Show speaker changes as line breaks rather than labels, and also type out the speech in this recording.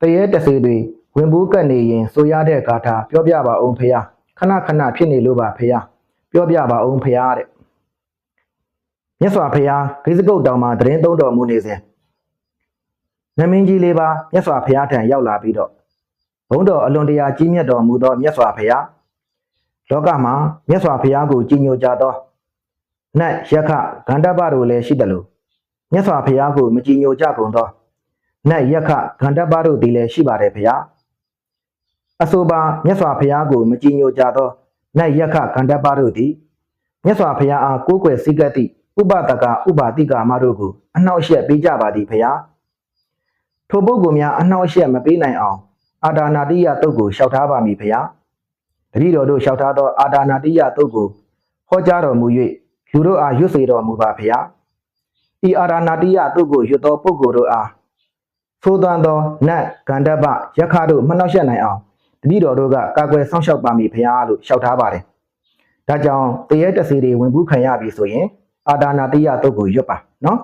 တရေတစေတွေဝင်ဘူးကတ်နေရင်ဆိုရတဲ့ဂါထာပြောပြပါအောင်ဖေယခဏခဏဖြစ်နေလို့ပါဖေယပြောပြပါအောင်ဖေယတဲ့မြတ်စွာဘုရားဂိဇကုတ်တောင်မှာတရင်သုံးတော်မူနေစဉ်နမင်းကြီးလေးပါမြတ်စွာဘုရားထံရောက်လာပြီးတော့ဘုန်းတော်အလွန်တရာကြီးမြတ်တော်မူသောမြတ်စွာဘုရားလောကမှာမြတ်စွာဘုရားကိုကြီးညိုကြသောနတ်ယက္ခဂန္ဓပတို့လည်းရှိတယ်လို့မြတ်စွာဘုရားကိုမကြီးညိုကြကုန်သောနတ်ယက္ခဂန္ဓပတို့သည်လည်းရှိပါတယ်ဘုရားအဆိုပါမြတ်စွာဘုရားကိုမကြီးညိုကြသောနတ်ယက္ခဂန္ဓပတို့သည်မြတ်စွာဘုရားအားကိုးကွယ်စည်းကပ်သည့်ဥပဒကဥပါတိကာမတို့ကိုအနှောက်အယှက်ပေးကြပါသည်ဘုရားထိုပုဂ္ဂိုလ်များအနှောက်အယှက်မပေးနိုင်အောင်အာဒါနာတိယတုတ်ကိုလျှောက်ထားပါမည်ဘုရားတပည့်တော်တို့လျှောက်ထားသောအာဒါနာတိယတုတ်ကိုဟောကြားတော်မူ၍လူတို့အားရွတ်စေတော်မူပါဘုရားဤအာဒါနာတိယတုတ်ကိုရွတ်သောပုဂ္ဂိုလ်တို့အားသိုးသွမ်းသောနတ်ဂန္ဓပယက္ခတို့မနှောက်ယှက်နိုင်အောင်တပည့်တော်တို့ကကာကွယ်စောင့်ရှောက်ပါမည်ဘုရားလို့လျှောက်ထားပါတယ်ဒါကြောင့်တရေတစေတွေဝင်ဘူးခံရပြီဆိုရင်အာဒါနာတိယတုတ်ကိုရွတ်ပါနော်